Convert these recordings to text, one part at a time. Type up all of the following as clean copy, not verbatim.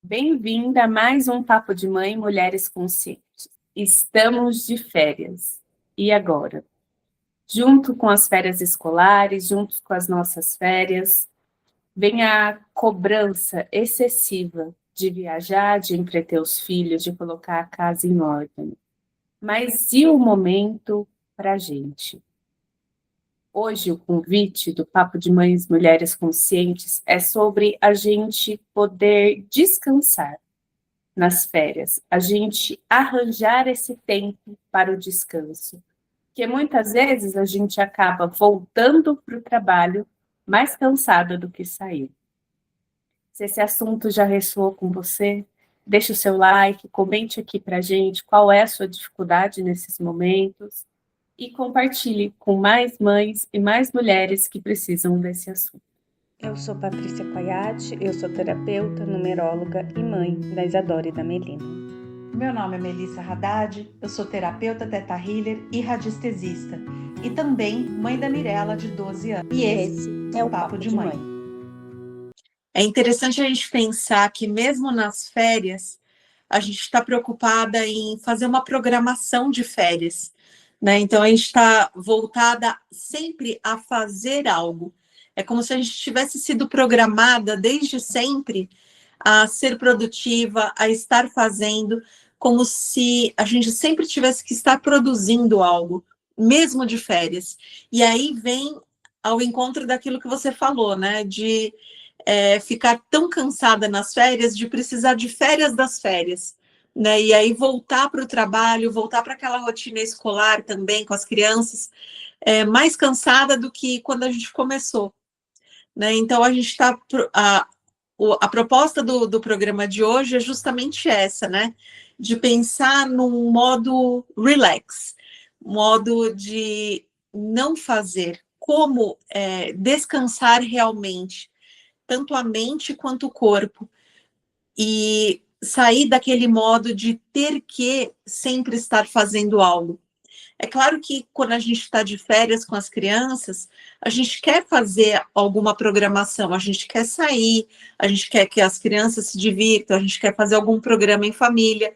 Bem-vinda a mais um Papo de Mãe Mulheres Conscientes. Estamos de férias. E agora? Junto com as férias escolares, junto com as nossas férias, vem a cobrança excessiva de viajar, de entreter os filhos, de colocar a casa em ordem. Mas e o momento para a gente? Hoje, o convite do Papo de Mães Mulheres Conscientes é sobre a gente poder descansar nas férias, a gente arranjar esse tempo para o descanso. Porque muitas vezes a gente acaba voltando para o trabalho mais cansada do que saiu. Se esse assunto já ressoou com você, deixe o seu like, comente aqui para a gente qual é a sua dificuldade nesses momentos e compartilhe com mais mães e mais mulheres que precisam desse assunto. Eu sou Patrícia Coiate, eu sou terapeuta, numeróloga e mãe da Isadora e da Melina. Meu nome é Melissa Haddad, eu sou terapeuta Theta Healer e radiestesista, e também mãe da Mirella, de 12 anos. E esse é o Papo de Mãe. É interessante a gente pensar que mesmo nas férias, a gente está preocupada em fazer uma programação de férias, né? Então, a gente está voltada sempre a fazer algo. É como se a gente tivesse sido programada desde sempre a ser produtiva, a estar fazendo, como se a gente sempre tivesse que estar produzindo algo, mesmo de férias. E aí vem ao encontro daquilo que você falou, né? De ficar tão cansada nas férias, de precisar de férias das férias, né? E aí voltar para o trabalho, voltar para aquela rotina escolar também com as crianças, mais cansada do que quando a gente começou, né? Então a gente está a proposta do programa de hoje é justamente essa, né? De pensar num modo relax, modo de não fazer, como descansar realmente, tanto a mente quanto o corpo, e sair daquele modo de ter que sempre estar fazendo algo. É claro que quando a gente está de férias com as crianças, a gente quer fazer alguma programação, a gente quer sair, a gente quer que as crianças se divirtam, a gente quer fazer algum programa em família,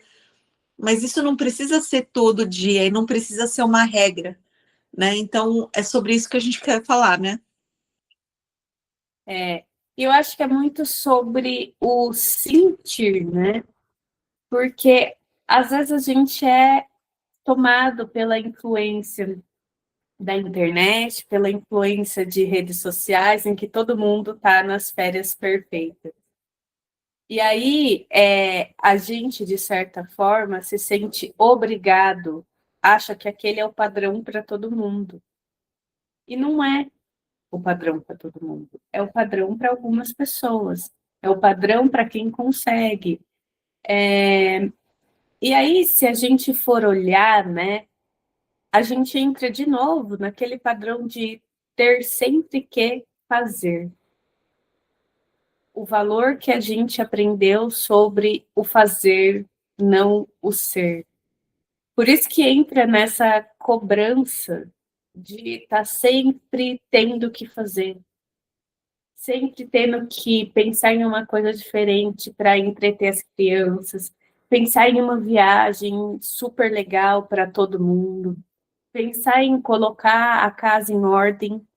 mas isso não precisa ser todo dia e não precisa ser uma regra, né? Então, é sobre isso que a gente quer falar, né? Eu acho que é muito sobre o sentir, né? Porque às vezes a gente é tomado pela influência da internet, pela influência de redes sociais, em que todo mundo está nas férias perfeitas. E aí, a gente, de certa forma, se sente obrigado, acha que aquele é o padrão para todo mundo. E não é o padrão para todo mundo. É o padrão para algumas pessoas. É o padrão para quem consegue. E aí, se a gente for olhar, né, a gente entra de novo naquele padrão de ter sempre que fazer. O valor que a gente aprendeu sobre o fazer, não o ser. Por isso que entra nessa cobrança de estar sempre tendo que fazer, sempre tendo que pensar em uma coisa diferente para entreter as crianças, pensar em uma viagem super legal para todo mundo, pensar em colocar a casa em ordem,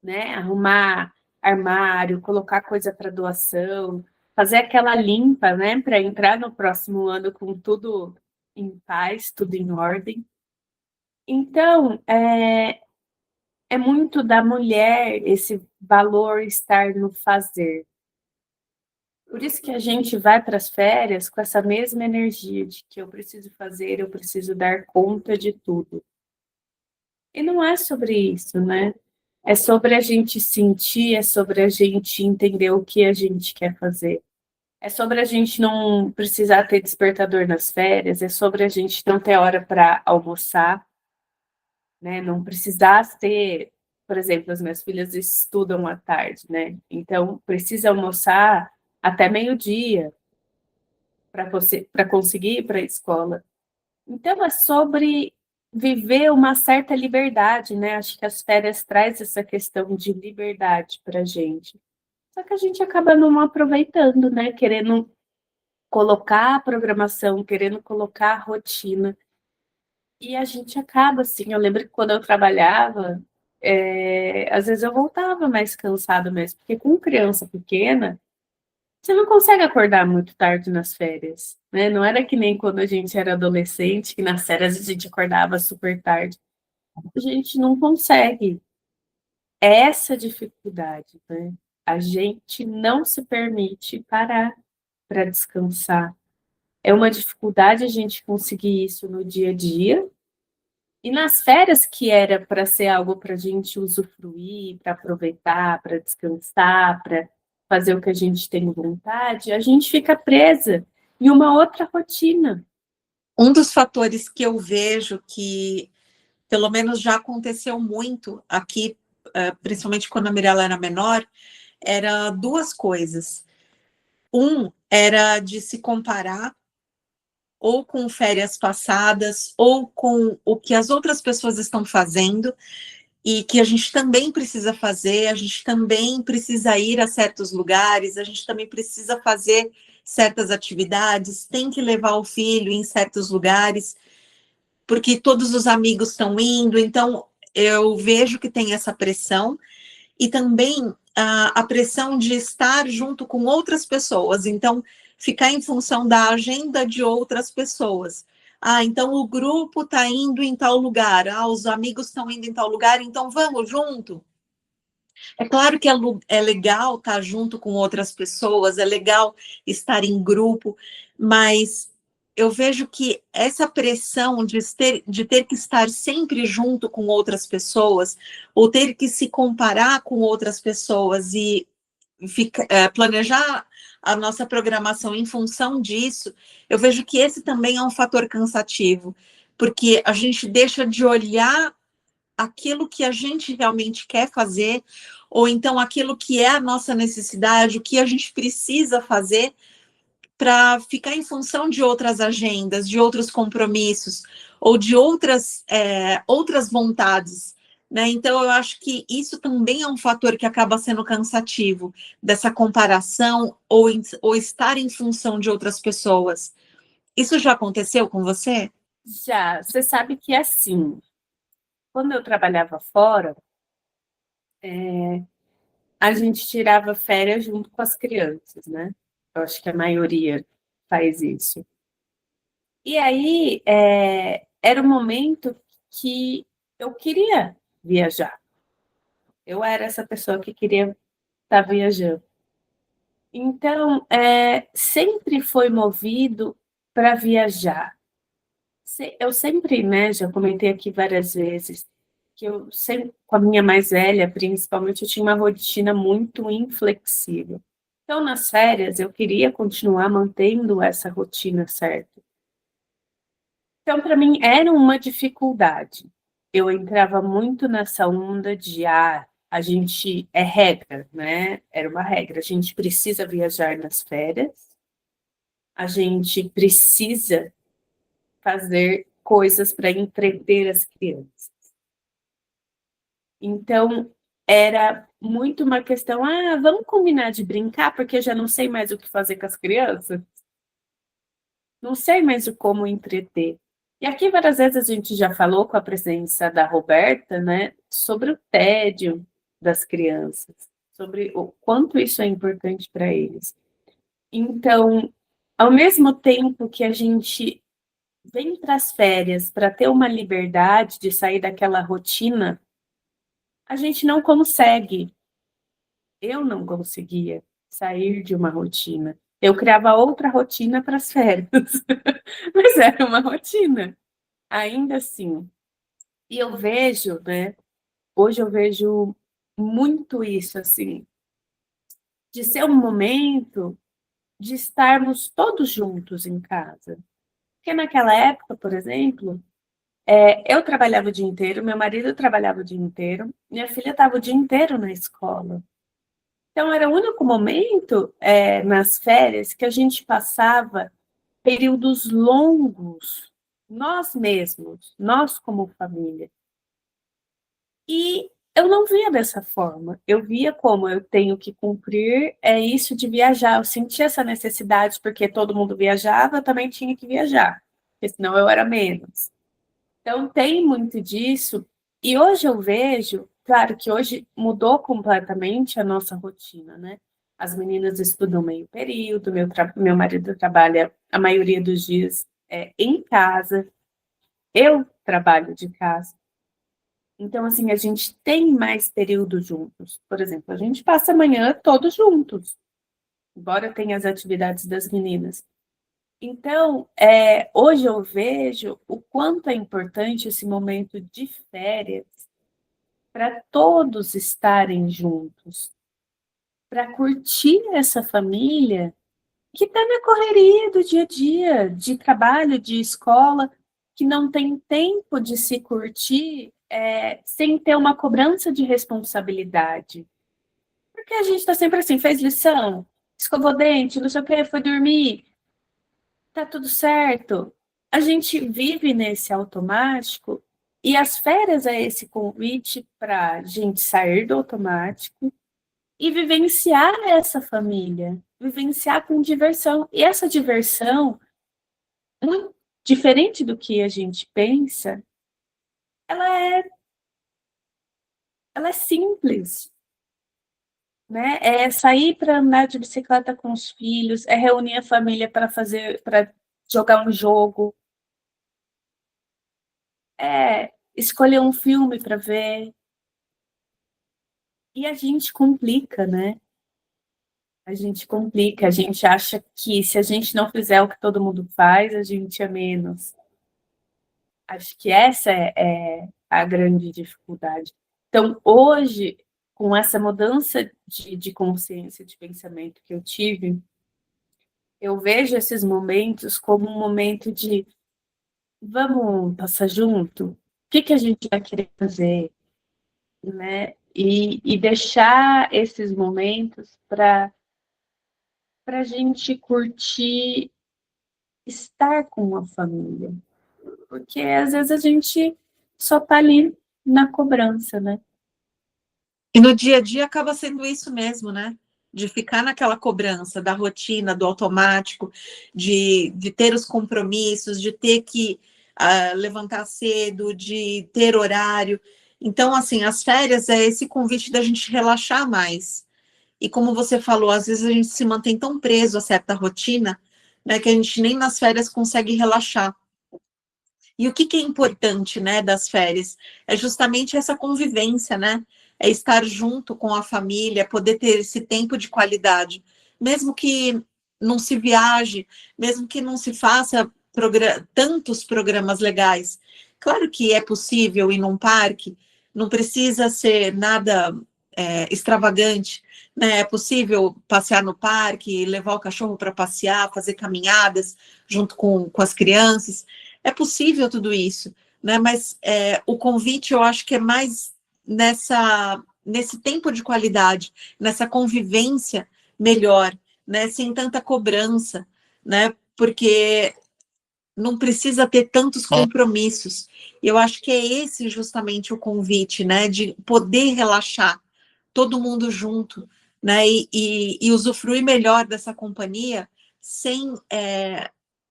né? Arrumar armário, colocar coisa para doação, fazer aquela limpa, né? Para entrar no próximo ano com tudo em paz, tudo em ordem. Então, é muito da mulher esse valor estar no fazer. Por isso que a gente vai para as férias com essa mesma energia de que eu preciso fazer, eu preciso dar conta de tudo. E não é sobre isso, né? É sobre a gente sentir, é sobre a gente entender o que a gente quer fazer. É sobre a gente não precisar ter despertador nas férias, é sobre a gente não ter hora para almoçar, né? Não precisar ter, por exemplo, as minhas filhas estudam à tarde, né? Então precisa almoçar até meio-dia para conseguir ir para a escola. Então é sobre viver uma certa liberdade, né? Acho que as férias traz essa questão de liberdade para a gente. Só que a gente acaba não aproveitando, né? Querendo colocar a programação, querendo colocar a rotina. E a gente acaba assim, eu lembro que quando eu trabalhava, às vezes eu voltava mais cansada mesmo, porque com criança pequena, você não consegue acordar muito tarde nas férias, né? Não era que nem quando a gente era adolescente, que nas férias a gente acordava super tarde. A gente não consegue. É essa dificuldade, né? A gente não se permite parar para descansar. É uma dificuldade a gente conseguir isso no dia a dia. E nas férias, que era para ser algo para a gente usufruir, para aproveitar, para descansar, para fazer o que a gente tem vontade, a gente fica presa em uma outra rotina. Um dos fatores que eu vejo que, pelo menos já aconteceu muito aqui, principalmente quando a Mirella era menor, era duas coisas. Um era de se comparar ou com férias passadas, ou com o que as outras pessoas estão fazendo, e que a gente também precisa fazer, a gente também precisa ir a certos lugares, a gente também precisa fazer certas atividades, tem que levar o filho em certos lugares, porque todos os amigos estão indo, então eu vejo que tem essa pressão, e também a pressão de estar junto com outras pessoas, então ficar em função da agenda de outras pessoas. Ah, então o grupo está indo em tal lugar, os amigos estão indo em tal lugar, então vamos junto. É claro que é legal estar junto com outras pessoas, é legal estar em grupo, mas eu vejo que essa pressão de ter que estar sempre junto com outras pessoas, ou ter que se comparar com outras pessoas e planejar a nossa programação em função disso, eu vejo que esse também é um fator cansativo, porque a gente deixa de olhar aquilo que a gente realmente quer fazer, ou então aquilo que é a nossa necessidade, o que a gente precisa fazer para ficar em função de outras agendas, de outros compromissos, ou de outras vontades. Né? Então, eu acho que isso também é um fator que acaba sendo cansativo, dessa comparação ou estar em função de outras pessoas. Isso já aconteceu com você? Já, você sabe que assim, quando eu trabalhava fora, a gente tirava férias junto com as crianças, né? Eu acho que a maioria faz isso. E aí, era um momento que eu queria viajar. Eu era essa pessoa que queria estar viajando. Então, sempre foi movido para viajar. Eu sempre, né, já comentei aqui várias vezes, que eu sempre, com a minha mais velha, principalmente, eu tinha uma rotina muito inflexível. Então, nas férias, eu queria continuar mantendo essa rotina certa. Então, para mim, era uma dificuldade. Eu entrava muito nessa onda de, a gente é regra, né? Era uma regra. A gente precisa viajar nas férias, a gente precisa fazer coisas para entreter as crianças. Então, era muito uma questão, vamos combinar de brincar, porque eu já não sei mais o que fazer com as crianças. Não sei mais como entreter. E aqui várias vezes a gente já falou com a presença da Roberta, né, sobre o tédio das crianças, sobre o quanto isso é importante para eles. Então, ao mesmo tempo que a gente vem para as férias para ter uma liberdade de sair daquela rotina, a gente não consegue. Eu não conseguia sair de uma rotina. Eu criava outra rotina para as férias, mas era uma rotina, ainda assim. E eu vejo, né? Hoje eu vejo muito isso, assim, de ser um momento de estarmos todos juntos em casa. Porque naquela época, por exemplo, eu trabalhava o dia inteiro, meu marido trabalhava o dia inteiro, minha filha estava o dia inteiro na escola. Então, era o único momento, nas férias, que a gente passava períodos longos, nós mesmos, nós como família. E eu não via dessa forma. Eu via como eu tenho que cumprir isso de viajar. Eu sentia essa necessidade, porque todo mundo viajava, eu também tinha que viajar, porque senão eu era menos. Então, tem muito disso. E hoje eu vejo, claro que hoje mudou completamente a nossa rotina, né? As meninas estudam meio período, meu marido trabalha a maioria dos dias em casa, eu trabalho de casa. Então, assim, a gente tem mais período juntos. Por exemplo, a gente passa a manhã todos juntos, embora tenha as atividades das meninas. Então, hoje eu vejo o quanto é importante esse momento de férias para todos estarem juntos, para curtir essa família que está na correria do dia a dia, de trabalho, de escola, que não tem tempo de se curtir sem ter uma cobrança de responsabilidade. Porque a gente está sempre assim, fez lição, escovou dente, não sei o que, foi dormir, tá tudo certo. A gente vive nesse automático e as férias é esse convite para a gente sair do automático e vivenciar essa família, vivenciar com diversão. E essa diversão, muito diferente do que a gente pensa, ela é, ela é simples, né? É sair para andar de bicicleta com os filhos, é reunir a família para jogar um jogo, é escolher um filme para ver. E a gente complica, né? A gente complica, a gente acha que se a gente não fizer o que todo mundo faz, a gente é menos. Acho que essa é a grande dificuldade. Então, hoje, com essa mudança de consciência, de pensamento que eu tive, eu vejo esses momentos como um momento de vamos passar junto? O que a gente vai querer fazer? Né? E deixar esses momentos para a gente curtir estar com a família. Porque às vezes a gente só está ali na cobrança, né? E no dia a dia acaba sendo isso mesmo, né? De ficar naquela cobrança da rotina, do automático, de ter os compromissos, de ter que levantar cedo, de ter horário. Então, assim, as férias é esse convite da gente relaxar mais. E como você falou, às vezes a gente se mantém tão preso a certa rotina, né, que a gente nem nas férias consegue relaxar. E o que é importante, né, das férias? É justamente essa convivência, né? É estar junto com a família, poder ter esse tempo de qualidade. Mesmo que não se viaje, mesmo que não se faça tantos programas legais. Claro que é possível ir num parque, não precisa ser nada extravagante, né? É possível passear no parque, levar o cachorro para passear, fazer caminhadas junto com as crianças. É possível tudo isso, né? Mas o convite eu acho que é mais nesse tempo de qualidade, nessa convivência melhor, né? Sem tanta cobrança, né? Porque não precisa ter tantos compromissos. E eu acho que é esse justamente o convite, né? De poder relaxar, todo mundo junto, né? E usufruir melhor dessa companhia sem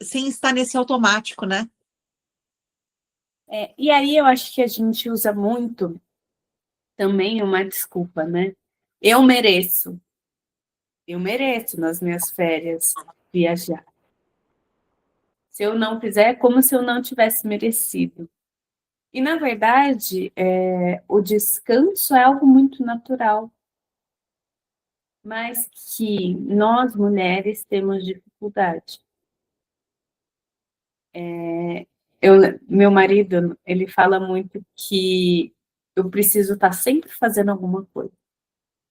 estar nesse automático, né? E aí eu acho que a gente usa muito também uma desculpa, né? Eu mereço. Eu mereço nas minhas férias viajar. Se eu não fizer, é como se eu não tivesse merecido. E, na verdade, o descanso é algo muito natural, mas que nós, mulheres, temos dificuldade. Meu marido, ele fala muito que eu preciso estar sempre fazendo alguma coisa.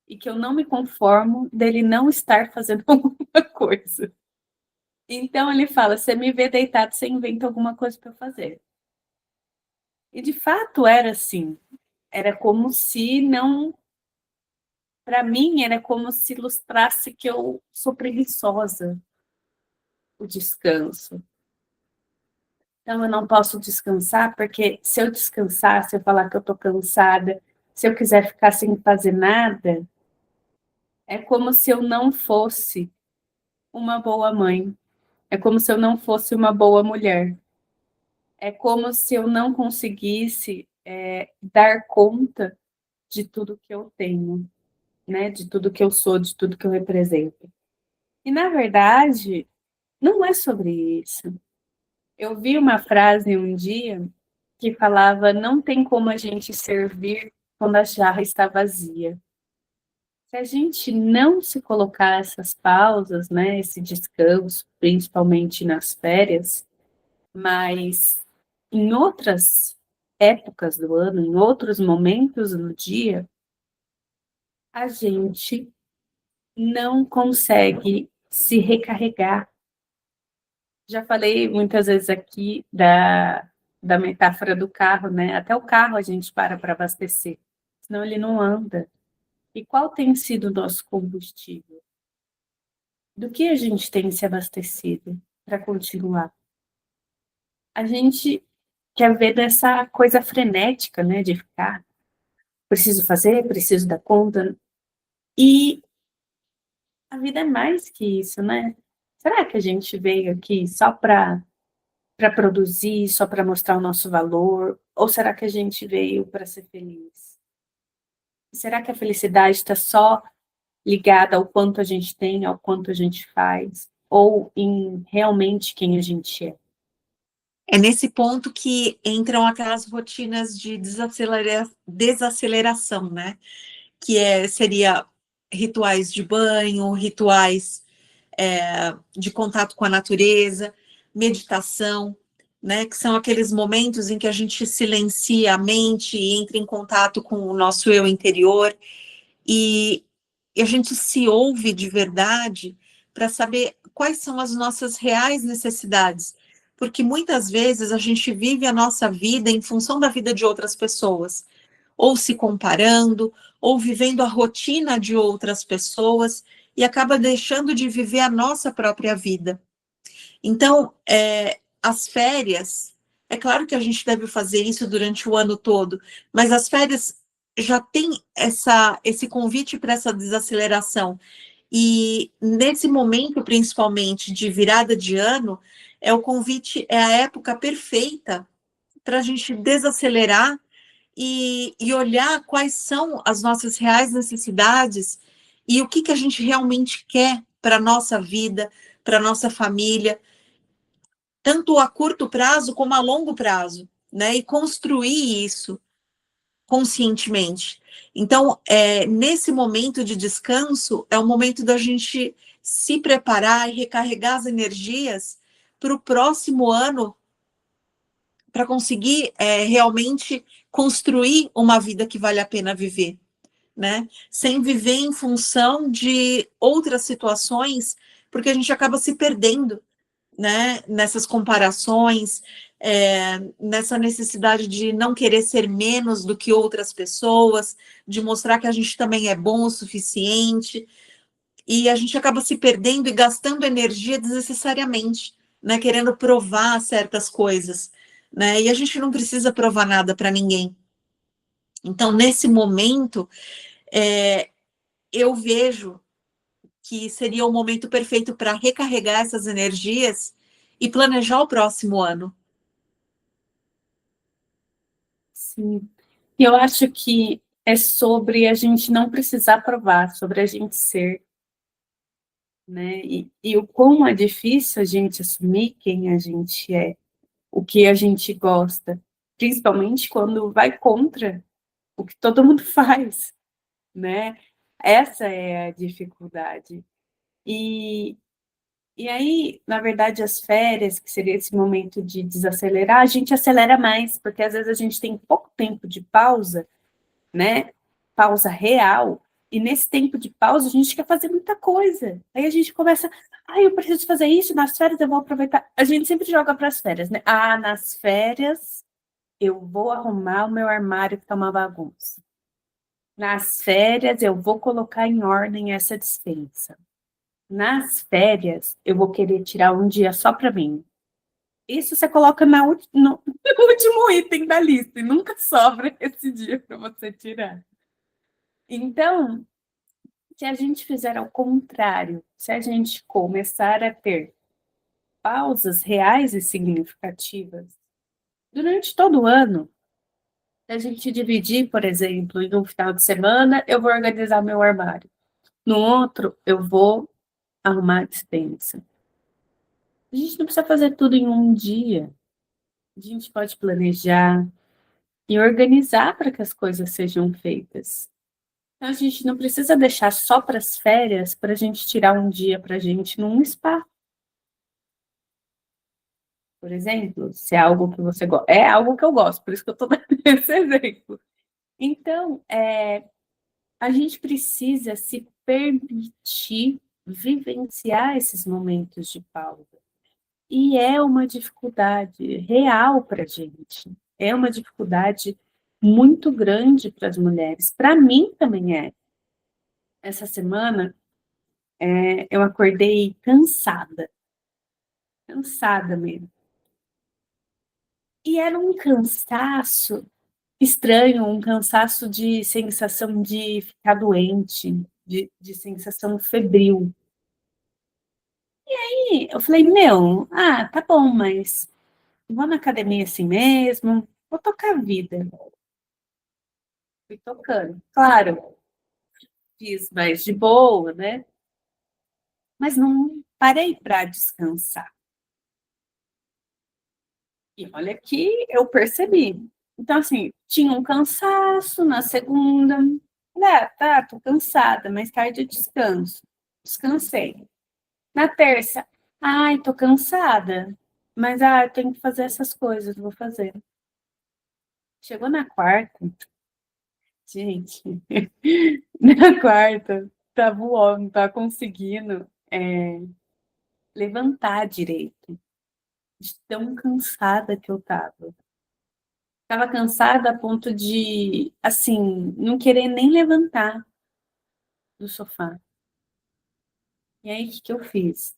E que eu não me conformo dele não estar fazendo alguma coisa. Então, ele fala, você me vê deitado, você inventa alguma coisa para eu fazer. E, de fato, era assim. Era como se não... Para mim, era como se ilustrasse que eu sou preguiçosa, o descanso. Então, eu não posso descansar, porque se eu descansar, se eu falar que eu estou cansada, se eu quiser ficar sem fazer nada, é como se eu não fosse uma boa mãe. É como se eu não fosse uma boa mulher. É como se eu não conseguisse dar conta de tudo que eu tenho, né? De tudo que eu sou, de tudo que eu represento. E, na verdade, não é sobre isso. Eu vi uma frase um dia que falava: não tem como a gente servir quando a jarra está vazia. Se a gente não se colocar essas pausas, né, esse descanso, principalmente nas férias, mas em outras épocas do ano, em outros momentos do dia, a gente não consegue se recarregar. Já falei muitas vezes aqui da metáfora do carro, né? Até o carro a gente para abastecer, senão ele não anda. E qual tem sido o nosso combustível? Do que a gente tem se abastecido para continuar? A gente quer ver dessa coisa frenética, né? De ficar, preciso fazer, preciso dar conta. E a vida é mais que isso, né? Será que a gente veio aqui só para produzir, só para mostrar o nosso valor? Ou será que a gente veio para ser feliz? Será que a felicidade está só ligada ao quanto a gente tem, ao quanto a gente faz, ou em realmente quem a gente é? É nesse ponto que entram aquelas rotinas de desaceleração, né? Seria rituais de banho, rituais de contato com a natureza, meditação, né? Que são aqueles momentos em que a gente silencia a mente e entra em contato com o nosso eu interior e a gente se ouve de verdade para saber quais são as nossas reais necessidades. Porque muitas vezes a gente vive a nossa vida em função da vida de outras pessoas, ou se comparando, ou vivendo a rotina de outras pessoas, e acaba deixando de viver a nossa própria vida. Então, as férias, é claro que a gente deve fazer isso durante o ano todo, mas as férias já tem esse convite para essa desaceleração. E nesse momento, principalmente de virada de ano, é a época perfeita para a gente desacelerar e olhar quais são as nossas reais necessidades e o que a gente realmente quer para a nossa vida, para a nossa família, tanto a curto prazo como a longo prazo, né? E construir isso conscientemente. Então, nesse momento de descanso, é o momento da gente se preparar e recarregar as energias para o próximo ano, para conseguir realmente construir uma vida que vale a pena viver, né? Sem viver em função de outras situações, porque a gente acaba se perdendo, né? Nessas comparações, nessa necessidade de não querer ser menos do que outras pessoas, de mostrar que a gente também é bom o suficiente, e a gente acaba se perdendo e gastando energia desnecessariamente, né? Querendo provar certas coisas, né? E a gente não precisa provar nada para ninguém. Então, nesse momento, eu vejo que seria o momento perfeito para recarregar essas energias e planejar o próximo ano. Sim. E eu acho que é sobre a gente não precisar provar, sobre a gente ser, né? E o quão é difícil a gente assumir quem a gente é, o que a gente gosta, principalmente quando vai contra o que todo mundo faz, né? Essa é a dificuldade. E, e aí, na verdade, as férias, que seria esse momento de desacelerar, a gente acelera mais, porque às vezes a gente tem pouco tempo de pausa, né? Pausa real. E nesse tempo de pausa, a gente quer fazer muita coisa. Aí a gente começa, eu preciso fazer isso, nas férias eu vou aproveitar. A gente sempre joga para as férias, né? Nas férias eu vou arrumar o meu armário que tá uma bagunça. Nas férias eu vou colocar em ordem essa despensa. Nas férias eu vou querer tirar um dia só para mim. Isso você coloca no último item da lista e nunca sobra esse dia para você tirar. Então, se a gente fizer ao contrário, se a gente começar a ter pausas reais e significativas durante todo o ano, se a gente dividir, por exemplo, em um final de semana, eu vou organizar meu armário. No outro, eu vou arrumar a despensa. A gente não precisa fazer tudo em um dia. A gente pode planejar e organizar para que as coisas sejam feitas. Então, a gente não precisa deixar só para as férias para a gente tirar um dia para a gente num spa. Por exemplo, se é algo que você gosta. É algo que eu gosto, por isso que eu estou dando esse exemplo. Então, a gente precisa se permitir vivenciar esses momentos de pausa. E é uma dificuldade real para a gente. É uma dificuldade muito grande para as mulheres. Para mim também é. Essa semana, eu acordei cansada. Cansada mesmo. E era um cansaço estranho, um cansaço de sensação de ficar doente, de sensação febril. E eu falei, meu, tá bom, mas vou na academia assim mesmo, vou tocar a vida. Fui tocando. Claro, fiz mais de boa, né? Mas não parei para descansar. E olha que eu percebi. Então, assim, tinha um cansaço na segunda. Falei, tá, tô cansada, mais tarde eu descanso. Descansei. Na terça, ai, tô cansada, mas eu tenho que fazer essas coisas, vou fazer. Chegou na quarta, gente, na quarta, tava o homem, não tava conseguindo levantar direito, de tão cansada que eu tava. Tava cansada a ponto de, assim, não querer nem levantar do sofá. E aí, o que que eu fiz?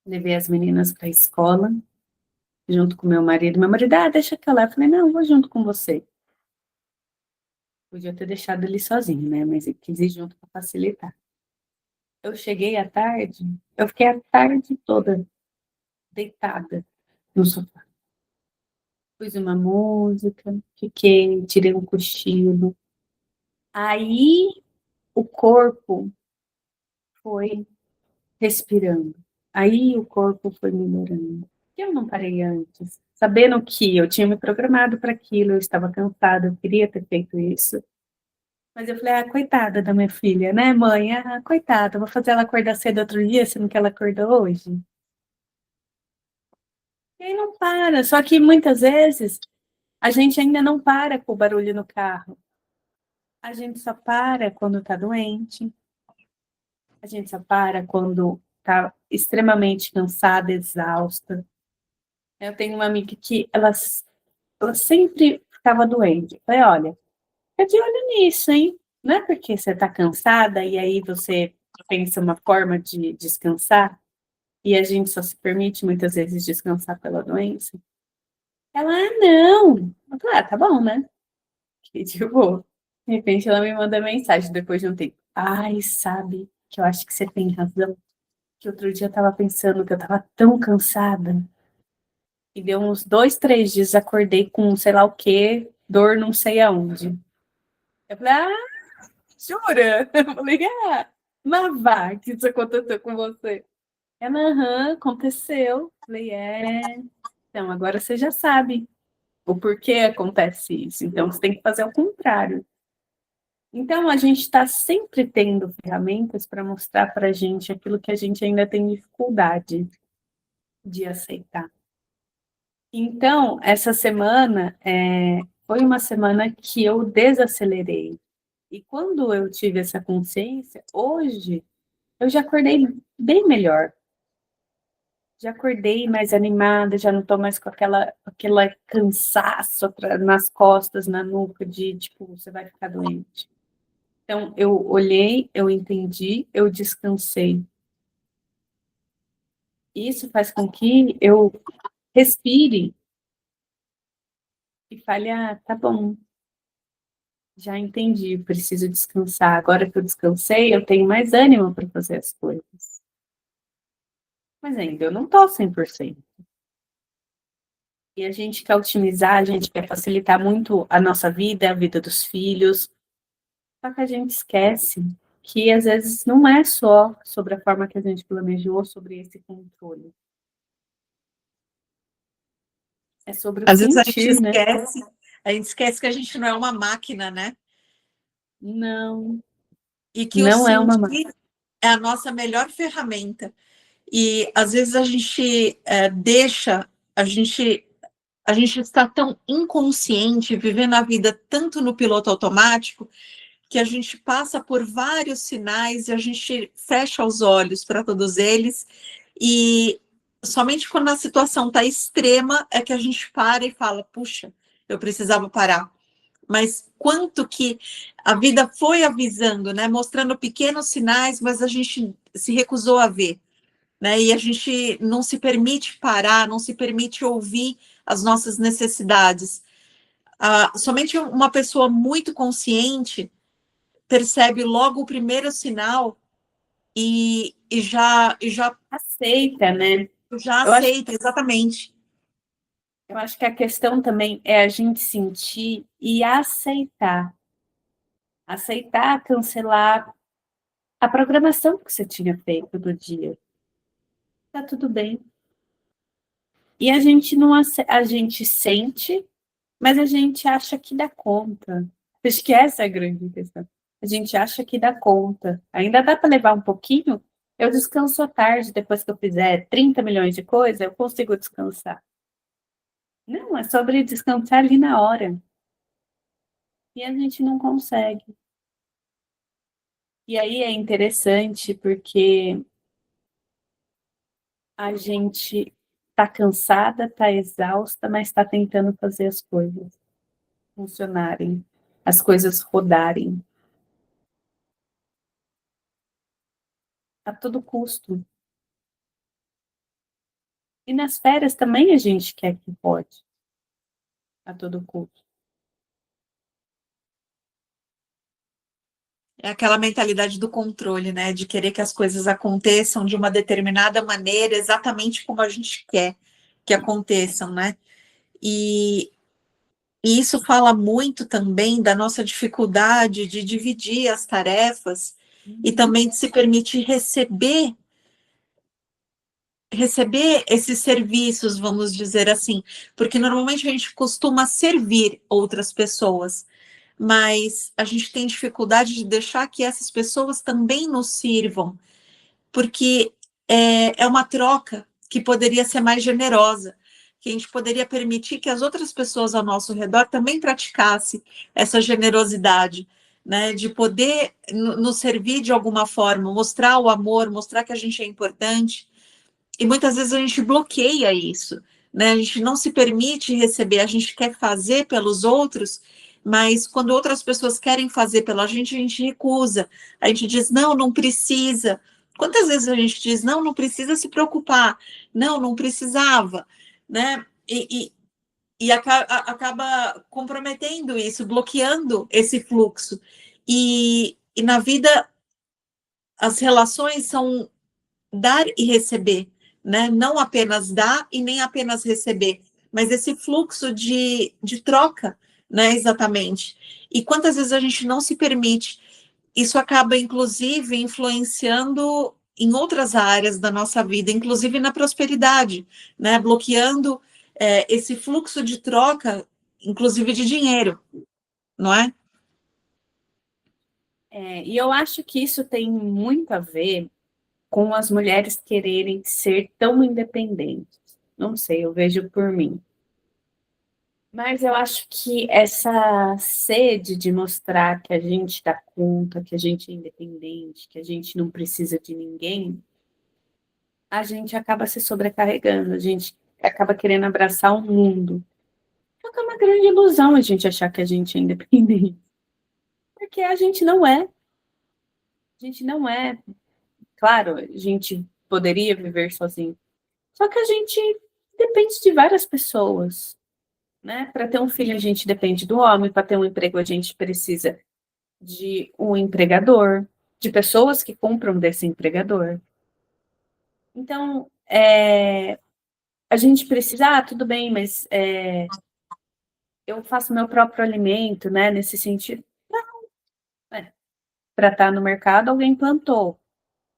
Levei as meninas para a escola, junto com meu marido. Meu marido, deixa que eu lá. Eu falei, não, eu vou junto com você. Podia ter deixado ele sozinho, né? Mas ele quis ir junto para facilitar. Eu cheguei à tarde, eu fiquei a tarde toda deitada no sofá. Pus uma música, fiquei, tirei um cochilo. Aí o corpo foi respirando. Aí o corpo foi melhorando. Eu não parei antes, sabendo que eu tinha me programado para aquilo, eu estava cansada, eu queria ter feito isso. Mas eu falei, coitada da minha filha, né, mãe? Coitada, vou fazer ela acordar cedo outro dia, sendo que ela acordou hoje. E aí não para, só que muitas vezes a gente ainda não para com o barulho no carro. A gente só para quando tá doente, a gente só para quando tá extremamente cansada, exausta. Eu tenho uma amiga que ela sempre ficava doente. Eu falei, olha, fica de olho nisso, hein? Não é porque você tá cansada e aí você pensa uma forma de descansar e a gente só se permite muitas vezes descansar pela doença. Ela, não. Eu falei, tá bom, né? Que tipo, de repente ela me manda mensagem depois de um tempo. Ai, sabe que eu acho que você tem razão. Que outro dia eu tava pensando que eu tava tão cansada. E deu uns 2, 3 dias, acordei com sei lá o quê, dor não sei aonde. Eu falei, jura? Eu falei, mas vá, que isso aconteceu com você. Ela, aconteceu. Eu falei, então agora você já sabe o porquê acontece isso. Então você tem que fazer o contrário. Então a gente está sempre tendo ferramentas para mostrar para a gente aquilo que a gente ainda tem dificuldade de aceitar. Então, essa semana foi uma semana que eu desacelerei. E quando eu tive essa consciência, hoje eu já acordei bem melhor. Já acordei mais animada, já não estou mais com aquela cansaço nas costas, na nuca, de tipo, você vai ficar doente. Então, eu olhei, eu entendi, eu descansei. Isso faz com que eu respire e fale, tá bom, já entendi, preciso descansar. Agora que eu descansei, eu tenho mais ânimo para fazer as coisas. Mas ainda eu não estou 100%. E a gente quer otimizar, a gente quer facilitar muito a nossa vida, a vida dos filhos. Só que a gente esquece que às vezes não é só sobre a forma que a gente planejou, sobre esse controle. É sobre o Às vezes sentir, né? a gente esquece que a gente não é uma máquina, né? Não, E que o não é uma máquina. sentir é a nossa melhor ferramenta. E às vezes a gente a gente está tão inconsciente, vivendo a vida tanto no piloto automático, que a gente passa por vários sinais e a gente fecha os olhos para todos eles. E somente quando a situação está extrema é que a gente para e fala, puxa, eu precisava parar. Mas quanto que a vida foi avisando, né? Mostrando pequenos sinais, mas a gente se recusou a ver, né? E a gente não se permite parar, não se permite ouvir as nossas necessidades. Somente uma pessoa muito consciente percebe logo o primeiro sinal e já Aceita, né? já Eu acho, aceita, exatamente. eu acho que a questão também é a gente sentir e aceitar. Aceitar, cancelar a programação que você tinha feito do dia. Tá tudo bem. E a gente não a gente sente, mas a gente acha que dá conta. Acho que essa é a grande questão. A gente acha que dá conta. Ainda dá para levar um pouquinho? Eu descanso à tarde, depois que eu fizer 30 milhões de coisas, eu consigo descansar. Não, é sobre descansar ali na hora. E a gente não consegue. E aí é interessante porque a gente tá cansada, tá exausta, mas está tentando fazer as coisas funcionarem, as coisas rodarem a todo custo. E nas férias também a gente quer que pode, a todo custo. É aquela mentalidade do controle, né? De querer que as coisas aconteçam de uma determinada maneira, exatamente como a gente quer que aconteçam, né? E, e isso fala muito também da nossa dificuldade de dividir as tarefas e também de se permitir receber esses serviços, vamos dizer assim, porque normalmente a gente costuma servir outras pessoas, mas a gente tem dificuldade de deixar que essas pessoas também nos sirvam, porque é uma troca que poderia ser mais generosa, que a gente poderia permitir que as outras pessoas ao nosso redor também praticassem essa generosidade, né, de poder nos servir de alguma forma, mostrar o amor, mostrar que a gente é importante. E muitas vezes a gente bloqueia isso, né? A gente não se permite receber, a gente quer fazer pelos outros, mas quando outras pessoas querem fazer pela gente, a gente recusa. A gente diz, não, não precisa. Quantas vezes a gente diz, não, não precisa se preocupar, não, não precisava, né? E acaba comprometendo isso, bloqueando esse fluxo. E na vida, as relações são dar e receber, né? Não apenas dar e nem apenas receber, mas esse fluxo de troca, né? Exatamente. E quantas vezes a gente não se permite, isso acaba, inclusive, influenciando em outras áreas da nossa vida, inclusive na prosperidade, né? Bloqueando esse fluxo de troca, inclusive de dinheiro, não é? E eu acho que isso tem muito a ver com as mulheres quererem ser tão independentes. Não sei, eu vejo por mim. Mas eu acho que essa sede de mostrar que a gente dá conta, que a gente é independente, que a gente não precisa de ninguém, a gente acaba se sobrecarregando, a gente acaba querendo abraçar o mundo. Só que é uma grande ilusão a gente achar que a gente é independente. Porque a gente não é. A gente não é. Claro, a gente poderia viver sozinho. Só que a gente depende de várias pessoas, né? Para ter um filho, a gente depende do homem, para ter um emprego, a gente precisa de um empregador, de pessoas que compram desse empregador. Então, a gente precisa, tudo bem, mas eu faço meu próprio alimento, né? Nesse sentido, para estar no mercado, alguém plantou,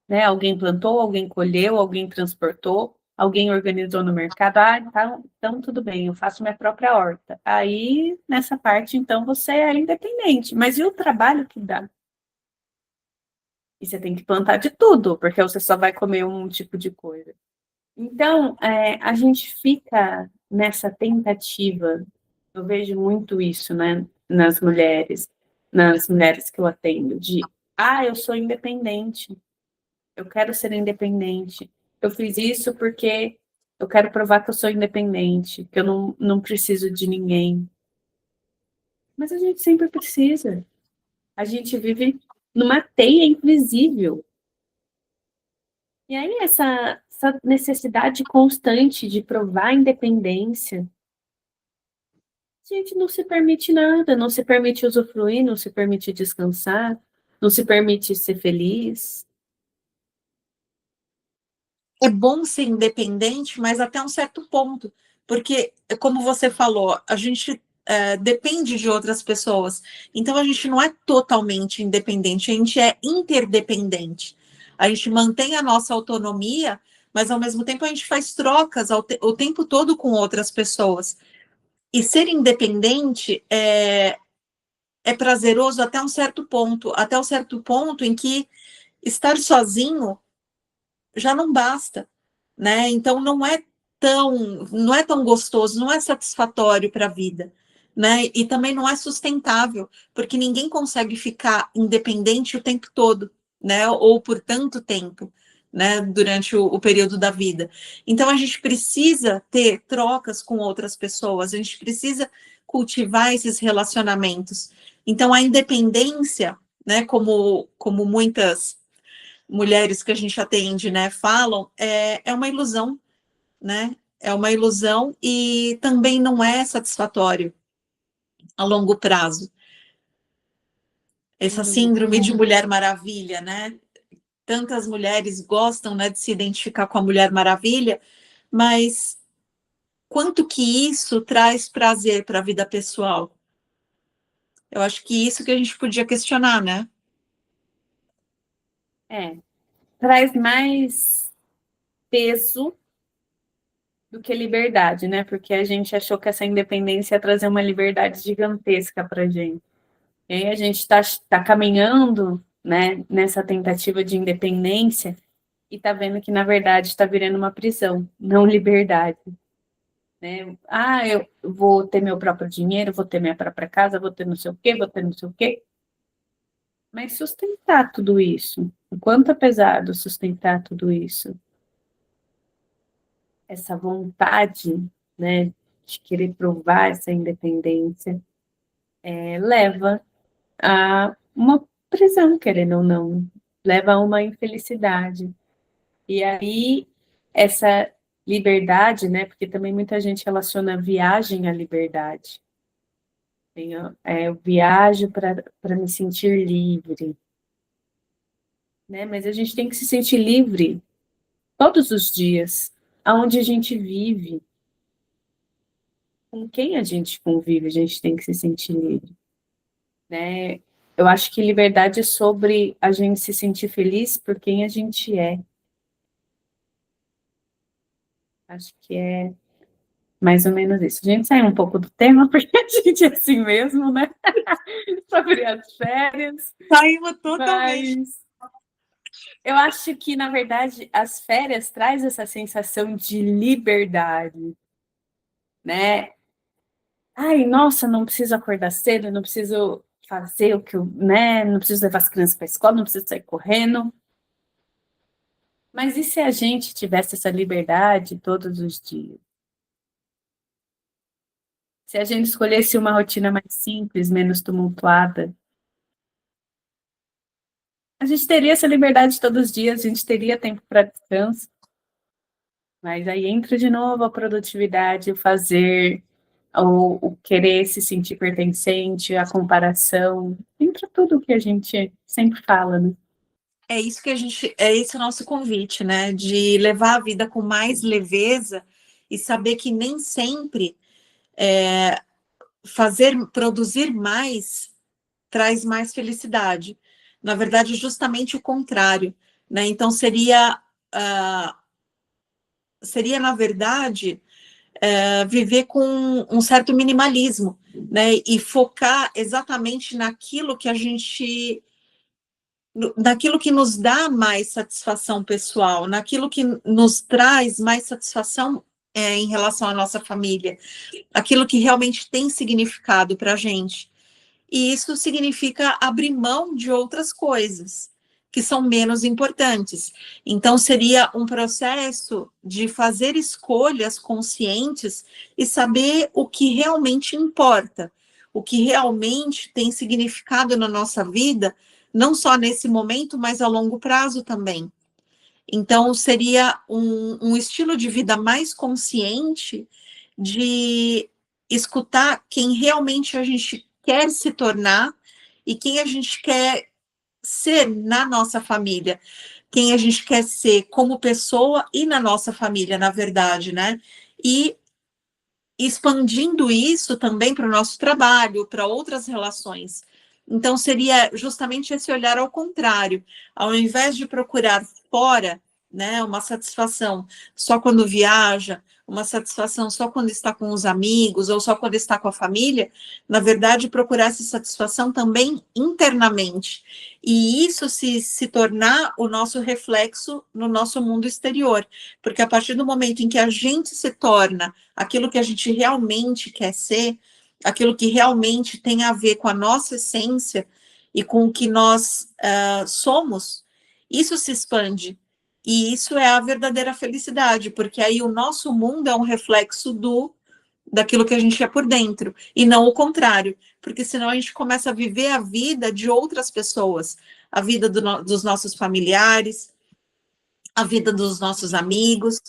né? Alguém plantou, alguém colheu, alguém transportou, alguém organizou no mercado. Então tudo bem, eu faço minha própria horta. Aí, nessa parte, então, você é independente. Mas e o trabalho que dá? E você tem que plantar de tudo, porque você só vai comer um tipo de coisa. Então, a gente fica nessa tentativa, eu vejo muito isso, né, nas mulheres que eu atendo, eu sou independente, eu quero ser independente, eu fiz isso porque eu quero provar que eu sou independente, que eu não preciso de ninguém. Mas a gente sempre precisa. A gente vive numa teia invisível. E aí, essa necessidade constante de provar a independência, a gente não se permite nada, não se permite usufruir, não se permite descansar, não se permite ser feliz. É bom ser independente, mas até um certo ponto, porque, como você falou, a gente depende de outras pessoas, então a gente não é totalmente independente, a gente é interdependente. A gente mantém a nossa autonomia, mas ao mesmo tempo a gente faz trocas o tempo todo com outras pessoas. E ser independente é prazeroso até um certo ponto em que estar sozinho já não basta, né? Então não é tão gostoso, não é satisfatório para a vida, né? E também não é sustentável, porque ninguém consegue ficar independente o tempo todo, né? Ou por tanto tempo, né? Durante o período da vida. Então a gente precisa ter trocas com outras pessoas, a gente precisa cultivar esses relacionamentos. Então a independência, né? Como muitas mulheres que a gente atende, né, falam, é uma ilusão, né? É uma ilusão e também não é satisfatório a longo prazo. Essa síndrome de Mulher Maravilha, né? Tantas mulheres gostam, né, de se identificar com a Mulher Maravilha, mas quanto que isso traz prazer para a vida pessoal? Eu acho que isso que a gente podia questionar, né? Traz mais peso do que liberdade, né? Porque a gente achou que essa independência ia trazer uma liberdade gigantesca para a gente. E aí a gente está caminhando, né, nessa tentativa de independência e está vendo que, na verdade, está virando uma prisão, não liberdade. Né? Eu vou ter meu próprio dinheiro, vou ter minha própria casa, vou ter não sei o quê, vou ter não sei o quê. Mas sustentar tudo isso, o quanto é pesado sustentar tudo isso? Essa vontade, né, de querer provar essa independência, leva a uma prisão, querendo ou não, leva a uma infelicidade. E aí, essa liberdade, né, porque também muita gente relaciona a viagem à liberdade. Eu viajo para me sentir livre, né? Mas a gente tem que se sentir livre todos os dias, aonde a gente vive, com quem a gente convive, a gente tem que se sentir livre, né? Eu acho que liberdade é sobre a gente se sentir feliz por quem a gente é. Acho que é mais ou menos isso. A gente sai um pouco do tema, porque a gente é assim mesmo, né? Sobre as férias. Saímos totalmente. Mas eu acho que, na verdade, as férias traz essa sensação de liberdade, né? Ai, nossa, não preciso acordar cedo, não preciso fazer o que eu, né? Não preciso levar as crianças para a escola, não preciso sair correndo. Mas e se a gente tivesse essa liberdade todos os dias? Se a gente escolhesse uma rotina mais simples, menos tumultuada, a gente teria essa liberdade todos os dias, a gente teria tempo para descanso. Mas aí entra de novo a produtividade, o fazer, o querer se sentir pertencente, a comparação, entra tudo que a gente sempre fala, né? É isso que é esse o nosso convite, né? De levar a vida com mais leveza e saber que nem sempre produzir mais traz mais felicidade. Na verdade, justamente o contrário, né? Então seria na verdade viver com um certo minimalismo, né? E focar exatamente naquilo que nos dá mais satisfação pessoal, naquilo que nos traz mais satisfação em relação à nossa família, aquilo que realmente tem significado para a gente. E isso significa abrir mão de outras coisas que são menos importantes. Então, seria um processo de fazer escolhas conscientes e saber o que realmente importa, o que realmente tem significado na nossa vida, não só nesse momento, mas a longo prazo também. Então, seria um estilo de vida mais consciente de escutar quem realmente a gente quer se tornar e quem a gente quer ser na nossa família, quem a gente quer ser como pessoa e na nossa família, na verdade, né? E expandindo isso também para o nosso trabalho, para outras relações. Então, seria justamente esse olhar ao contrário. Ao invés de procurar fora, né, uma satisfação só quando viaja, uma satisfação só quando está com os amigos ou só quando está com a família, na verdade, procurar essa satisfação também internamente. E isso se tornar o nosso reflexo no nosso mundo exterior. Porque a partir do momento em que a gente se torna aquilo que a gente realmente quer ser, aquilo que realmente tem a ver com a nossa essência e com o que nós somos, isso se expande. E isso é a verdadeira felicidade, porque aí o nosso mundo é um reflexo daquilo que a gente é por dentro, e não o contrário, porque senão a gente começa a viver a vida de outras pessoas, a vida dos nossos familiares, a vida dos nossos amigos,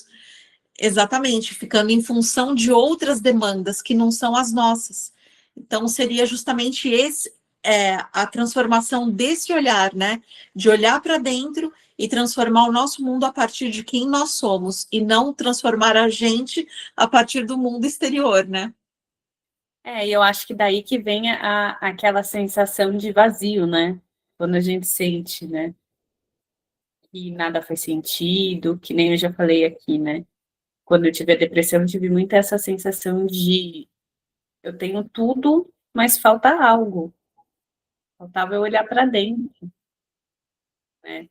exatamente, ficando em função de outras demandas que não são as nossas. Então, seria justamente a transformação desse olhar, né? De olhar para dentro e transformar o nosso mundo a partir de quem nós somos, e não transformar a gente a partir do mundo exterior, né? E eu acho que daí que vem aquela sensação de vazio, né? Quando a gente sente, né? Que nada faz sentido, que nem eu já falei aqui, né? Quando eu tive a depressão, eu tive muito essa sensação de eu tenho tudo, mas falta algo. Faltava eu olhar para dentro, né?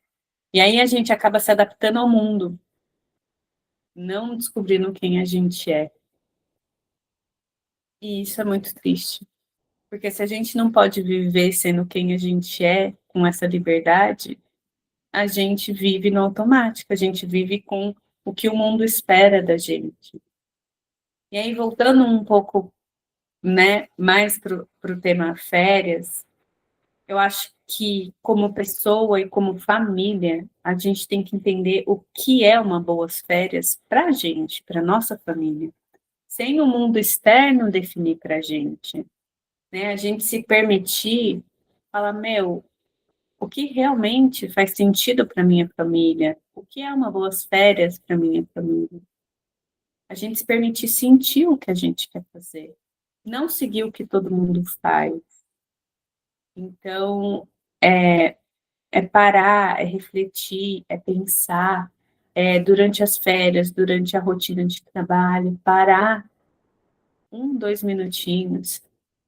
E aí a gente acaba se adaptando ao mundo, não descobrindo quem a gente é. E isso é muito triste. Porque se a gente não pode viver sendo quem a gente é, com essa liberdade, a gente vive no automático, a gente vive com o que o mundo espera da gente. E aí, voltando um pouco, né, mais para o tema férias, eu acho que, como pessoa e como família, a gente tem que entender o que é uma boas férias para a gente, para nossa família, sem o mundo externo definir para a gente, né? A gente se permitir falar, meu, o que realmente faz sentido para minha família? O que é uma boas férias para minha família? A gente se permitir sentir o que a gente quer fazer, não seguir o que todo mundo faz. Então, é parar, é refletir, é pensar, durante as férias, durante a rotina de trabalho, parar 2 minutinhos,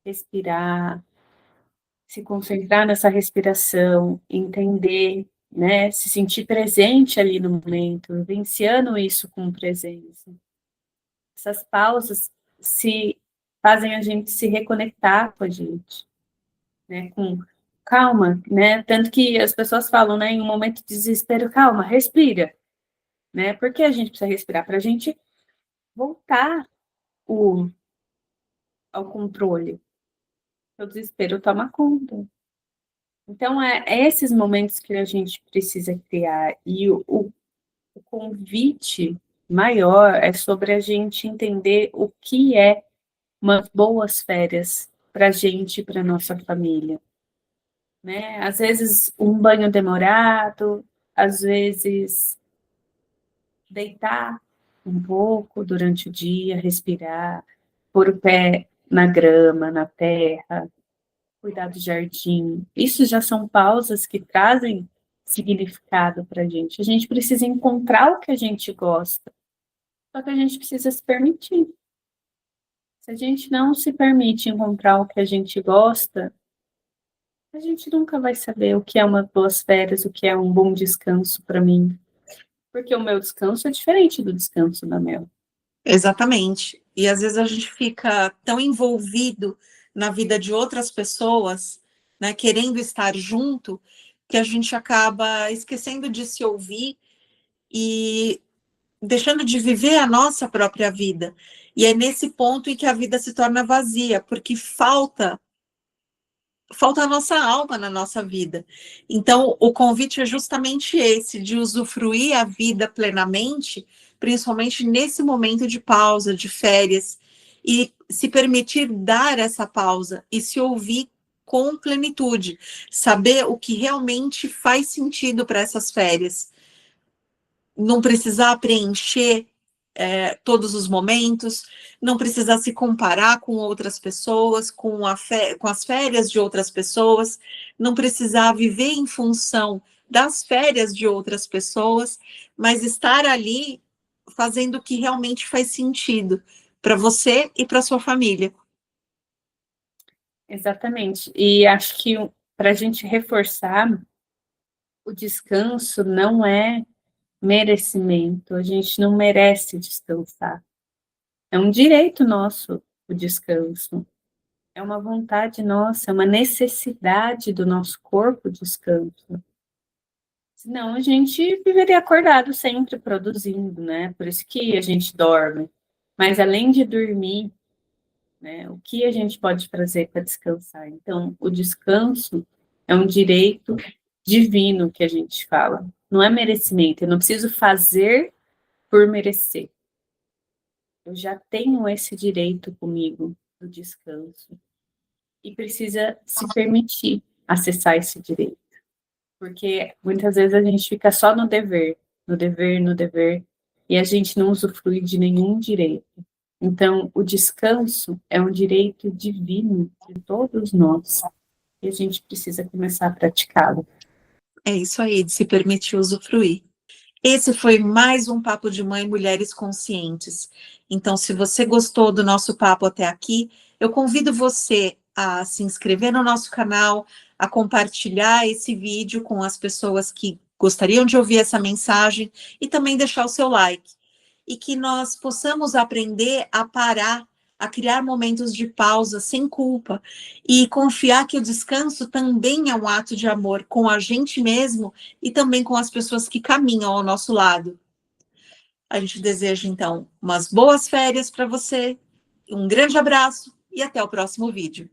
respirar, se concentrar nessa respiração, entender, né, se sentir presente ali no momento, vivenciando isso com presença. Essas pausas se fazem a gente se reconectar com a gente, né, com calma, né, tanto que as pessoas falam, né, em um momento de desespero, calma, respira, né, porque a gente precisa respirar para a gente voltar ao controle. O desespero toma conta. Então, é esses momentos que a gente precisa criar. E o convite maior é sobre a gente entender o que é umas boas férias para a gente e para nossa família, né? Às vezes um banho demorado, às vezes deitar um pouco durante o dia, respirar, pôr o pé na grama, na terra, cuidar do jardim. Isso já são pausas que trazem significado para a gente. A gente precisa encontrar o que a gente gosta, só que a gente precisa se permitir. Se a gente não se permite encontrar o que a gente gosta, a gente nunca vai saber o que é uma boas férias, o que é um bom descanso para mim. Porque o meu descanso é diferente do descanso da Mel. Exatamente. E às vezes a gente fica tão envolvido na vida de outras pessoas, né, querendo estar junto, que a gente acaba esquecendo de se ouvir e deixando de viver a nossa própria vida. E é nesse ponto em que a vida se torna vazia, porque falta a nossa alma na nossa vida. Então, o convite é justamente esse, de usufruir a vida plenamente, principalmente nesse momento de pausa, de férias, e se permitir dar essa pausa e se ouvir com plenitude, saber o que realmente faz sentido para essas férias. Não precisar preencher todos os momentos, não precisar se comparar com outras pessoas, com as férias de outras pessoas, não precisar viver em função das férias de outras pessoas, mas estar ali fazendo o que realmente faz sentido para você e para sua família. Exatamente. E acho que para a gente reforçar, o descanso não é merecimento. A gente não merece descansar. É um direito nosso o descanso. É uma vontade nossa, é uma necessidade do nosso corpo o descanso. Senão a gente viveria acordado sempre produzindo, né? Por isso que a gente dorme. Mas além de dormir, né, o que a gente pode fazer para descansar? Então, o descanso é um direito divino que a gente fala. Não é merecimento. Eu não preciso fazer por merecer. Eu já tenho esse direito comigo do descanso. E precisa se permitir acessar esse direito. Porque muitas vezes a gente fica só no dever, no dever, no dever, e a gente não usufrui de nenhum direito. Então, o descanso é um direito divino de todos nós, e a gente precisa começar a praticá-lo. É isso aí, de se permitir usufruir. Esse foi mais um Papo de Mãe Mulheres Conscientes. Então, se você gostou do nosso papo até aqui, eu convido você a se inscrever no nosso canal, a compartilhar esse vídeo com as pessoas que gostariam de ouvir essa mensagem e também deixar o seu like. E que nós possamos aprender a parar, a criar momentos de pausa sem culpa e confiar que o descanso também é um ato de amor com a gente mesmo e também com as pessoas que caminham ao nosso lado. A gente deseja, então, umas boas férias para você, um grande abraço e até o próximo vídeo.